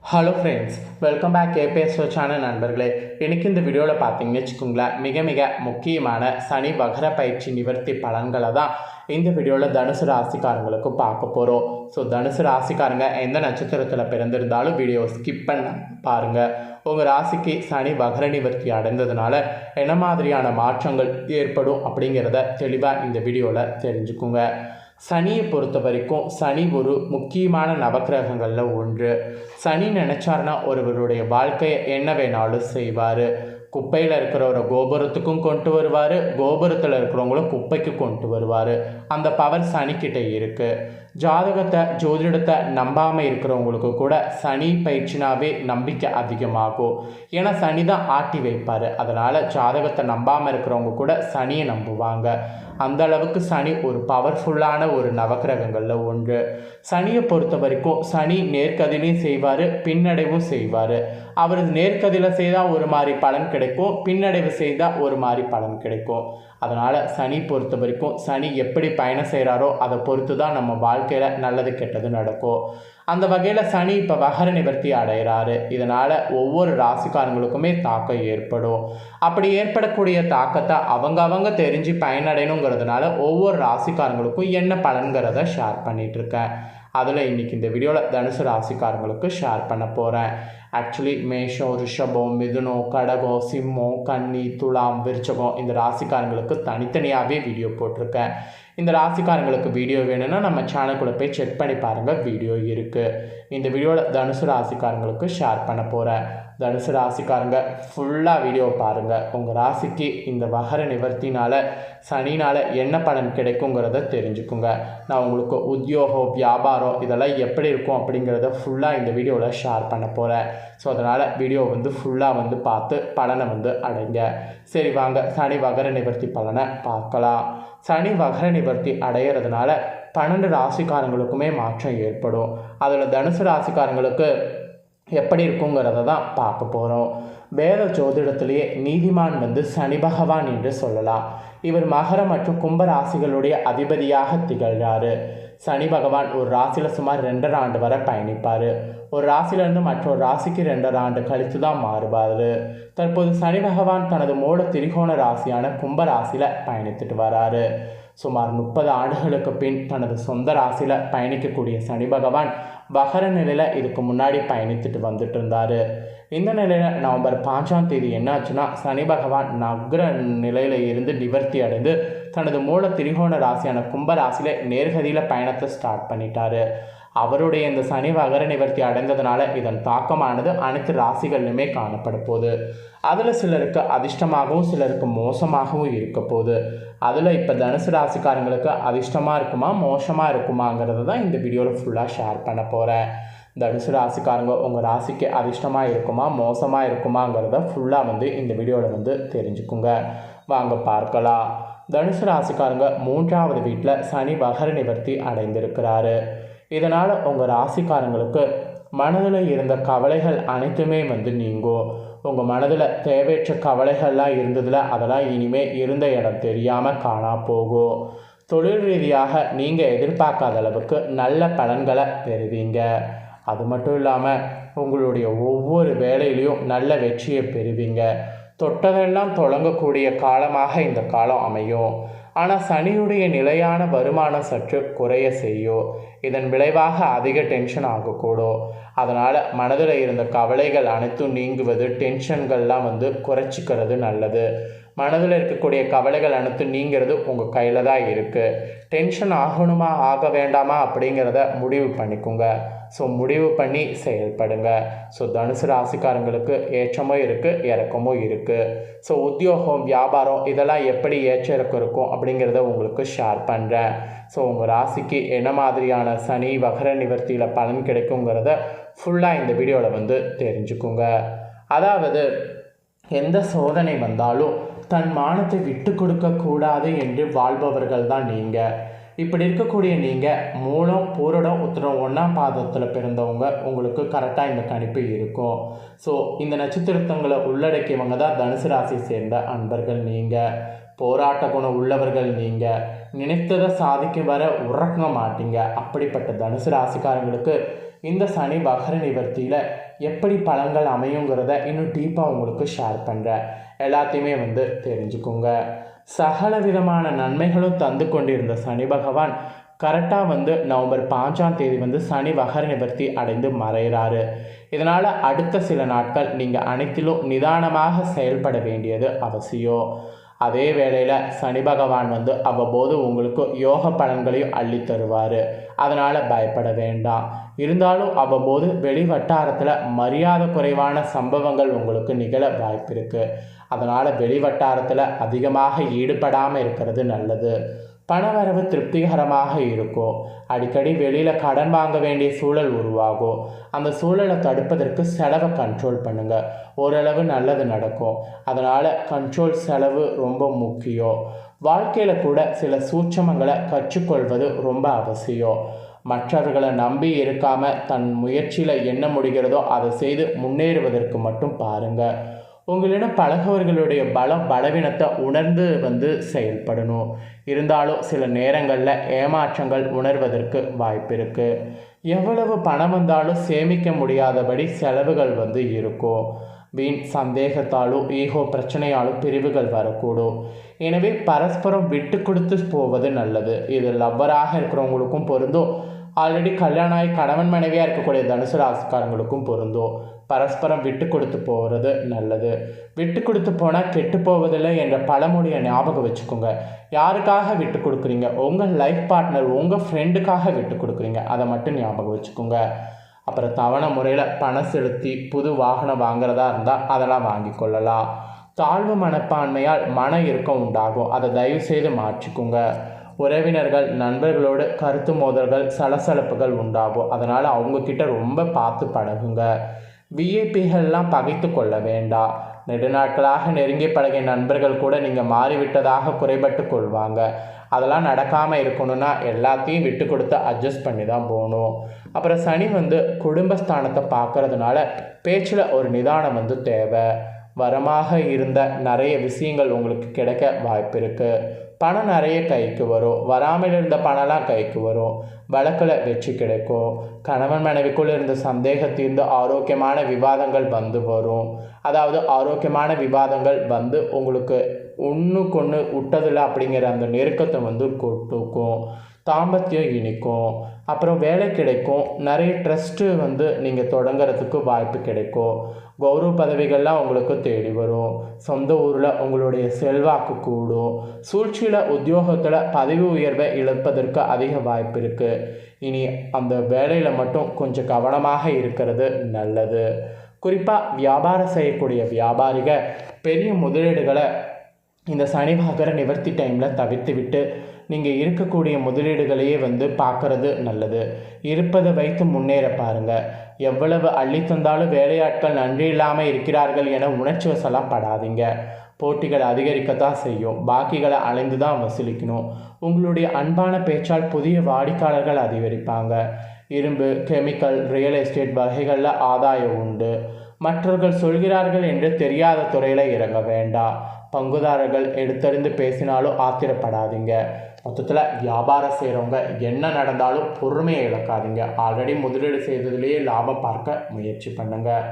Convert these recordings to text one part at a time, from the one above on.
Hello friends, welcome back KPSO channel நண்பர்களே. இன்றைக்கி இந்த வீடியோவில் பார்த்தீங்கன்னு வச்சுக்கோங்களேன், மிக முக்கியமான சனி வகர பயிற்சி நிவர்த்தி பலன்களை தான் இந்த வீடியோவில் தனுசு ராசிக்காரங்களுக்கு பார்க்க போகிறோம். ஸோ தனுசு ராசிக்காரங்க எந்த நட்சத்திரத்தில் பிறந்திருந்தாலும் வீடியோ ஸ்கிப் பண்ண பாருங்கள். உங்கள் ராசிக்கு சனி வகர நிவர்த்தி அடைந்ததுனால என்ன மாதிரியான மாற்றங்கள் ஏற்படும் அப்படிங்கிறத தெளிவாக இந்த வீடியோவில் தெரிஞ்சுக்குங்க. சனியை பொறுத்த வரைக்கும் சனி ஒரு முக்கியமான நவக்கிரகங்களில் ஒன்று. சனி நினச்சார்னா ஒருவருடைய வாழ்க்கையை என்ன வேணாலும் செய்வார். குப்பையில் இருக்கிறவரை கோபுரத்துக்கும் கொண்டு வருவார், கோபுரத்தில் இருக்கிறவங்களும் குப்பைக்கு கொண்டு வருவார். அந்த பவர் சனிக்கிட்ட இருக்குது. ஜாதகத்தை ஜோதிடத்தை நம்பாமல் இருக்கிறவங்களுக்கு கூட சனி பயிற்சினாவே நம்பிக்கை அதிகமாகும். ஏன்னா சனி தான் ஆட்டி வைப்பார். அதனால் ஜாதகத்தை நம்பாமல் இருக்கிறவங்க கூட சனியை நம்புவாங்க. அந்த அளவுக்கு சனி ஒரு பவர்ஃபுல்லான ஒரு நவக்கிரகங்களில் ஒன்று. சனியை பொறுத்த வரைக்கும் சனி நேர்கதிலையும் செய்வார், பின்னடைவும் செய்வார். அவர் நேர்கதியில் செய்தால் ஒரு மாதிரி பலன் கிடைக்கும், பின்னடைவு செய்தால் ஒரு மாதிரி பலன் கிடைக்கும். அதனால் சனி பொறுத்த வரைக்கும் சனி எப்படி பயணம் செய்கிறாரோ அதை பொறுத்து தான் நம்ம வாழ்க்கையில் நல்லது கெட்டது நடக்கும். அந்த வகையில் சனி இப்போ வகர நிவர்த்தி அடைகிறாரு. இதனால் ஒவ்வொரு ராசிக்காரங்களுக்குமே தாக்கம் ஏற்படும். அப்படி ஏற்படக்கூடிய தாக்கத்தை அவங்க தெரிஞ்சு பயனடையணுங்கிறதுனால ஒவ்வொரு ராசிக்காரங்களுக்கும் என்ன பலன்கிறத ஷேர் பண்ணிகிட்ருக்கேன். அதில் இன்றைக்கி இந்த வீடியோவில் தனுசு ராசிக்காரங்களுக்கு ஷேர் பண்ண போகிறேன். ஆக்சுவலி மேஷம், ரிஷபம், மிதுனம், கடகம், சிம்மம், கன்னி, துலாம், விருச்சகம் இந்த ராசிக்காரங்களுக்கு தனித்தனியாகவே வீடியோ போட்டிருக்கேன். இந்த ராசிக்காரங்களுக்கு வீடியோ வேணும்னா நம்ம சேனலுக்குள்ளே போய் செக் பண்ணி பாருங்கள், வீடியோ இருக்குது. இந்த வீடியோவில் தனுசு ராசிக்காரங்களுக்கு ஷேர் பண்ண போகிறேன். தனுசு ராசிக்காரங்க ஃபுல்லாக வீடியோ பாருங்கள். உங்கள் ராசிக்கு இந்த வகர நிவர்த்தினால் சனினால் என்ன பலன் கிடைக்குங்கிறத தெரிஞ்சுக்குங்க. நான் உங்களுக்கு உத்தியோகம், வியாபாரம் இதெல்லாம் எப்படி இருக்கும் அப்படிங்கிறத ஃபுல்லாக இந்த வீடியோவில் ஷேர் பண்ண போகிறேன். ஸோ அதனால் வீடியோ ஃபுல்லாக பார்த்து பலனை அடைங்க. சரி வாங்க சனி வகர நிவர்த்தி பலனை பார்க்கலாம். சனி வகர நிவர்த்தி அடையிறதுனால 12 ராசிக்காரங்களுக்குமே மாற்றம் ஏற்படும். அதில் தனுசு ராசிக்காரங்களுக்கு எப்படி இருக்குங்கிறத தான் பார்க்க போகிறோம். வேத ஜோதிடத்திலேயே நீதிமான் சனி பகவான் என்று சொல்லலாம். இவர் மகர மற்றும் கும்ப ராசிகளுடைய அதிபதியாக திகழ்கிறாரு. சனி பகவான் ஒரு ராசியில் சுமார் 2.5 ஆண்டு வரை பயணிப்பார். ஒரு ராசியிலேருந்து மற்றொரு ராசிக்கு 2.5 ஆண்டு கழித்து தான் மாறுபார். தற்போது சனி பகவான் தனது மூல திரிகோண ராசியான கும்ப ராசியில் பயணித்துட்டு வராரு. சுமார் 30 ஆண்டுகளுக்கு பின் தனது சொந்த ராசியில் பயணிக்கக்கூடிய சனி பகவான் வகர நிலையில் இதுக்கு முன்னாடி பயணித்துட்டு வந்துட்டு இருந்தார். இந்த நிலையில் நவம்பர் 5ஆம் தேதி என்னாச்சுன்னா சனி பகவான் நக்ர நிலையில் இருந்து நிவர்த்தி அடைந்து தனது மூல திரிகோண ராசியான கும்ப ராசியில் நேர்கதியில் பயணத்தை ஸ்டார்ட் பண்ணிட்டார். அவருடைய இந்த சனி வகர நிவர்த்தி அடைந்ததுனால இதன் தாக்கமானது அனைத்து ராசிகளிலுமே காணப்பட போகுது. அதில் சிலருக்கு அதிர்ஷ்டமாகவும் சிலருக்கு மோசமாகவும் இருக்க போகுது. அதில் இப்போ தனுசு ராசிக்காரங்களுக்கு அதிர்ஷ்டமாக இருக்குமா மோசமாக இருக்குமாங்கிறது தான் இந்த வீடியோவில் ஃபுல்லாக ஷேர் பண்ண போகிறேன். தனுசு ராசிக்காரங்க உங்கள் ராசிக்கு அதிர்ஷ்டமாக இருக்குமா மோசமாக இருக்குமாங்கிறத ஃபுல்லாக இந்த வீடியோவில் தெரிஞ்சுக்குங்க. வாங்க பார்க்கலாம். தனுசு ராசிக்காரங்க 3ஆவது வீட்டில் சனி வகர நிவர்த்தி அடைந்திருக்கிறாரு. இதனால் உங்கள் ராசிக்காரங்களுக்கு மனதில் இருந்த கவலைகள் அனைத்துமே நீங்கும். உங்கள் மனதில் தேவையற்ற கவலைகள்லாம் இருந்ததில் அதெல்லாம் இனிமேல் இருந்த இடம் தெரியாமல் காணா போகும். தொழில் ரீதியாக நீங்கள் எதிர்பார்க்காத அளவுக்கு நல்ல பலன்களை பெறுவீங்க. அது மட்டும் இல்லாமல் உங்களுடைய ஒவ்வொரு வேலையிலையும் நல்ல வெற்றியை பெறுவீங்க. தொட்டதெல்லாம் தொடங்கக்கூடிய காலமாக இந்த காலம் அமையும். ஆனால் சனியுடைய நிலையான வருமானம் சற்று குறைய செய்யும். இதன் விளைவாக அதிக டென்ஷன் ஆகக்கூடும். அதனால் மனதில் இருந்த கவலைகள் அனைத்தும் நீங்குவது, டென்ஷன்கள்லாம் குறைச்சிக்கிறது நல்லது. மனதில் இருக்கக்கூடிய கவலைகள் அனைத்தும் நீங்கிறது உங்கள் கையில் தான் இருக்குது. டென்ஷன் ஆகணுமா ஆக வேண்டாமா அப்படிங்கிறத முடிவு பண்ணிக்கோங்க. ஸோ முடிவு பண்ணி செயல்படுங்க. ஸோ தனுசு ராசிக்காரங்களுக்கு ஏற்றமும் இருக்குது, இறக்கமும் இருக்குது. ஸோ உத்தியோகம், வியாபாரம் இதெல்லாம் எப்படி ஏற்ற இறக்கம் இருக்கும் அப்படிங்கிறத உங்களுக்கு ஷேர் பண்ணுறேன். ஸோ உங்கள் ராசிக்கு என்ன மாதிரியான சனி வகர நிவர்த்தியில் பலன் கிடைக்குங்கிறத ஃபுல்லாக இந்த வீடியோவில் தெரிஞ்சுக்குங்க. அதாவது எந்த சோதனை வந்தாலும் தன் மானத்தை விட்டு கொடுக்கக்கூடாது என்று வாழ்பவர்கள் தான் நீங்கள். இப்படி இருக்கக்கூடிய நீங்கள் மூலம், பூரடம், உத்திரம் 1ஆம் பாதத்தில் பிறந்தவங்க உங்களுக்கு கரெக்டாக இந்த கணிப்பு இருக்கும். ஸோ இந்த நட்சத்திரங்களை உள்ளடக்கியவங்க தான் தனுசு ராசியை சேர்ந்த அன்பர்கள் நீங்கள். போராட்ட குணம் உள்ளவர்கள் நீங்கள். நினைத்ததை சாதிக்க வர உறங்க மாட்டீங்க. அப்படிப்பட்ட தனுசு ராசிக்காரங்களுக்கு இந்த சனி வகர நிவர்த்தியில் எப்படி பலன்கள் அமையுங்கிறத இன்னும் டீப்பாக உங்களுக்கு ஷேர் பண்ணுறேன். எல்லாத்தையுமே தெரிஞ்சுக்கோங்க. சகல விதமான நன்மைகளும் தந்து கொண்டிருந்த சனி பகவான் கரெக்டாக நவம்பர் 5ஆம் தேதி சனி வகர நிவர்த்தி அடைந்து மறைகிறாரு. இதனால் அடுத்த சில நாட்கள் நீங்கள் அனைத்திலும் நிதானமாக செயல்பட வேண்டியது அவசியம். அதே வேளையில் சனி பகவான் அவ்வப்போது உங்களுக்கு யோக பலன்களையும் அள்ளி தருவார். அதனால் பயப்பட வேண்டாம். இருந்தாலும் அவ்வப்போது வெளி வட்டாரத்தில் மரியாதை குறைவான சம்பவங்கள் உங்களுக்கு நிகழ வாய்ப்பு இருக்குது. அதனால் வெளி வட்டாரத்தில் அதிகமாக ஈடுபடாமல் இருக்கிறது நல்லது. பணவரவு திருப்திகரமாக இருக்கும். அடிக்கடி வெளியில் கடன் வாங்க வேண்டிய சூழல் உருவாகும். அந்த சூழலை தடுப்பதற்கு செலவை கண்ட்ரோல் பண்ணுங்கள். ஓரளவு நல்லது நடக்கும். அதனால் கண்ட்ரோல் செலவு ரொம்ப முக்கியம். வாழ்க்கையில் கூட சில சூட்சமங்களை கற்றுக்கொள்வது ரொம்ப அவசியம். மற்றவர்களை நம்பி இருக்காமல் தன் முயற்சியில் என்ன முடிகிறதோ அதை செய்து முன்னேறுவதற்கு மட்டும் பாருங்கள். உங்களிடம் பழகுவர்களுடைய பலவீனத்தை உணர்ந்து செயல்படணும். இருந்தாலும் சில நேரங்களில் ஏமாற்றங்கள் உணர்வதற்கு வாய்ப்பு இருக்குது. எவ்வளவு பணம் வந்தாலும் சேமிக்க முடியாதபடி செலவுகள் இருக்கும். வீண் சந்தேகத்தாலும் ஈகோ பிரச்சனையாலும் பிரிவுகள் வரக்கூடும். எனவே பரஸ்பரம் விட்டு கொடுத்து போவது நல்லது. இது லவ்வராக இருக்கிறவங்களுக்கும் பொருந்தும். ஆல்ரெடி கல்யாணம் ஆகி கணவன் மனைவியாக இருக்கக்கூடிய தனுசு ராசிக்காரங்களுக்கும் பொருந்தும். பரஸ்பரம் விட்டு கொடுத்து போகிறது நல்லது. விட்டு கொடுத்து போனால் கெட்டு போவதில்லை என்ற பழமொழியை ஞாபகம் வச்சுக்கோங்க. யாருக்காக விட்டு கொடுக்குறீங்க? உங்கள் லைஃப் பார்ட்னர், உங்கள் ஃப்ரெண்டுக்காக விட்டு கொடுக்குறீங்க. அதை மட்டும் ஞாபகம் வச்சுக்கோங்க. அப்புறம் தவணை முறையில் பணம் செலுத்தி புது வாகனம் வாங்குறதா இருந்தால் அதெல்லாம் வாங்கி கொள்ளலாம். தாழ்வு மனப்பான்மையால் மன இறுக்கம் உண்டாகும். அதை தயவு செய்து மாற்றிக்கோங்க. உறவினர்கள் நண்பர்களோடு கருத்து மோதல்கள் சலசலப்புகள் உண்டாகும். அதனால் அவங்கக்கிட்ட ரொம்ப பார்த்து பழகுங்க. விஐபிகள்லாம் பகைத்து கொள்ள வேண்டாம். நெடுநாட்களாக நெருங்கி பழகிய நண்பர்கள் கூட நீங்கள் மாறிவிட்டதாக குறைபட்டு கொள்வாங்க. அதெல்லாம் நடக்காமல் இருக்கணும்னா எல்லாத்தையும் விட்டு கொடுத்து அட்ஜஸ்ட் பண்ணி தான் போகணும். அப்புறம் சனி குடும்பஸ்தானத்தை பார்க்கறதுனால பேச்சில் ஒரு நிதானம் தேவை. வரமாக இருந்த நிறைய விஷயங்கள் உங்களுக்கு கிடைக்க வாய்ப்பு இருக்குது. பணம் நிறைய கைக்கு வரும். வராமல் இருந்த பணம்லாம் கைக்கு வரும். வழக்கில் வெற்றி கிடைக்கும். கணவன் மனைவிக்குள் இருந்த சந்தேகத்தீர்ந்து ஆரோக்கியமான விவாதங்கள் வரும். அதாவது ஆரோக்கியமான விவாதங்கள் உங்களுக்கு ஒன்றுக்கொன்று விட்டதில்லை அப்படிங்கிற அந்த நெருக்கத்தை கொடுக்கும். தாம்பத்தியம் இனிக்கும். அப்புறம் வேலை கிடைக்கும். நிறைய ட்ரஸ்ட்டு நீங்கள் தொடங்கிறதுக்கு வாய்ப்பு கிடைக்கும். கௌரவ பதவிகள்லாம் உங்களுக்கு தேடி வரும். சொந்த ஊரில் உங்களுடைய செல்வாக்கு கூடும். சூழ்ச்சியில் உத்தியோகத்தில் பதவி உயர்வை இழப்பதற்கு அதிக வாய்ப்பு இருக்குது. இனி அந்த வேலையில் மட்டும் கொஞ்சம் கவனமாக இருக்கிறது நல்லது. குறிப்பாக வியாபாரம் செய்யக்கூடிய வியாபாரிகள் பெரிய முதலீடுகளை இந்த சனி வகர நிவர்த்தி டைமில் தவிர்த்து விட்டு நீங்கள் இருக்கக்கூடிய முதலீடுகளையே பார்க்குறது நல்லது. இருப்பதை வைத்து முன்னேற பாருங்கள். எவ்வளவு அள்ளி தந்தாலும் வேலையாட்கள் நன்றி இல்லாமல் இருக்கிறார்கள் என உணர்ச்சி வசலாம் படாதீங்க. போட்டிகள் அதிகரிக்கத்தான் செய்யும். பாக்கிகளை அலைந்து தான் வசூலிக்கணும். உங்களுடைய அன்பான பேச்சால் புதிய வாடிக்கையாளர்கள் அதிகரிப்பாங்க. இரும்பு, கெமிக்கல், ரியல் எஸ்டேட் வகைகளில் ஆதாயம் உண்டு. மற்றவர்கள் சொல்கிறார்கள் என்று தெரியாத துறையில் இறங்க வேண்டாம். பங்குதாரர்கள் எடுத்தறிந்து பேசினாலும் ஆத்திரப்படாதீங்க. மொத்தத்தில் வியாபாரம் செய்கிறவங்க என்ன நடந்தாலும் பொறுமையை இழக்காதீங்க. ஆல்ரெடி முதலீடு செய்ததுலேயே லாபம் பார்க்க முயற்சி பண்ணுங்கள்.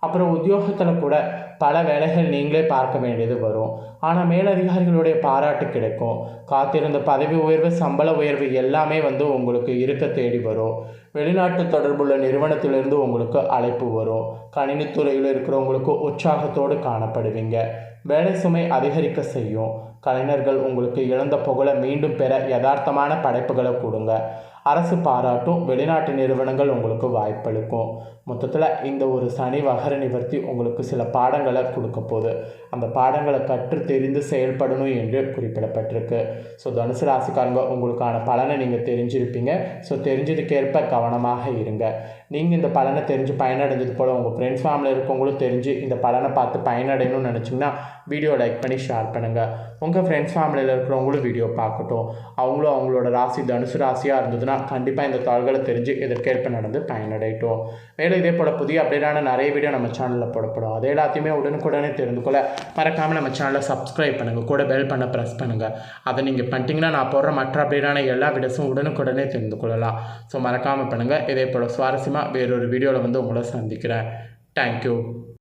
அப்புறம் உத்தியோகத்தில் கூட பல வேலைகள் நீங்களே பார்க்க வேண்டியது வரும். ஆனால் மேலதிகாரிகளுடைய பாராட்டு கிடைக்கும். காத்திருந்த பதவி உயர்வு, சம்பள உயர்வு எல்லாமே உங்களுக்கு இருக்க தேடி வரும். வெளிநாட்டு தொடர்புள்ள நிறுவனத்திலிருந்து உங்களுக்கு அழைப்பு வரும். கணினித்துறையில் இருக்கிறவங்களுக்கு உற்சாகத்தோடு காணப்படுவீங்க. வேலை சுமை அதிகரிக்க செய்யும். கலைஞர்கள் உங்களுக்கு இழந்த புகழை மீண்டும் பெற யதார்த்தமான படைப்புகளை கொடுங்க. அரசு பாராட்டும். வெளிநாட்டு நிறுவனங்கள் உங்களுக்கு வாய்ப்பளிக்கும். மொத்தத்தில் இந்த ஒரு சனி வகர நிவர்த்தி உங்களுக்கு சில பாடங்களை கொடுக்க போகுது. அந்த பாடங்களை கற்று தெரிந்து செயல்படணும் என்று குறிப்பிடப்பட்டிருக்கு. ஸோ தனுசு ராசிக்காரங்க உங்களுக்கான பலனை நீங்கள் தெரிஞ்சிருப்பீங்க. ஸோ தெரிஞ்சதுக்கேற்ப கவனமாக இருங்க. நீங்கள் இந்த பலனை தெரிஞ்சு பயனடைஞ்சது போல் உங்கள் ஃப்ரெண்ட்ஸ் ஃபேமிலியில் இருக்கவங்களும் தெரிஞ்சு இந்த பலனை பார்த்து பயனடையணும்னு நினச்சிங்கன்னா வீடியோ லைக் பண்ணி ஷேர் பண்ணுங்கள். உங்கள் ஃப்ரெண்ட்ஸ் ஃபேமிலியில் இருக்கிறவங்களும் வீடியோ பார்க்கட்டும். அவங்களும் அவங்களோட ராசி தனுசு ராசியாக இருந்ததுன்னா கண்டிப்பாக இந்த தாள்களை தெரிஞ்சு எதிர்கேற்ப நடந்து பயனடையட்டும். மேலும் இதே போல் புதிய அப்டேட்டான நிறைய வீடியோ நம்ம சேனலில் போடப்படும். அது எல்லாத்தையுமே உடனுக்குடனே தெரிந்து கொள்ள மறக்காமல் நம்ம சேனலை சப்ஸ்கிரைப் பண்ணுங்கள், கூட பெல் பண்ண ப்ரெஸ் பண்ணுங்கள். அதை நீங்கள் பண்ணிட்டீங்கன்னா நான் போடுற மற்ற அப்டேட்டான எல்லா வீடியோஸும் உடனுக்குடனே தெரிந்து கொள்ளலாம். ஸோ மறக்காமல் பண்ணுங்கள். இதே போல் சுவாரஸ்யமாக வேறொரு வீடியோவில் வந்து உங்களை சந்திக்கிறேன். தேங்க்யூ.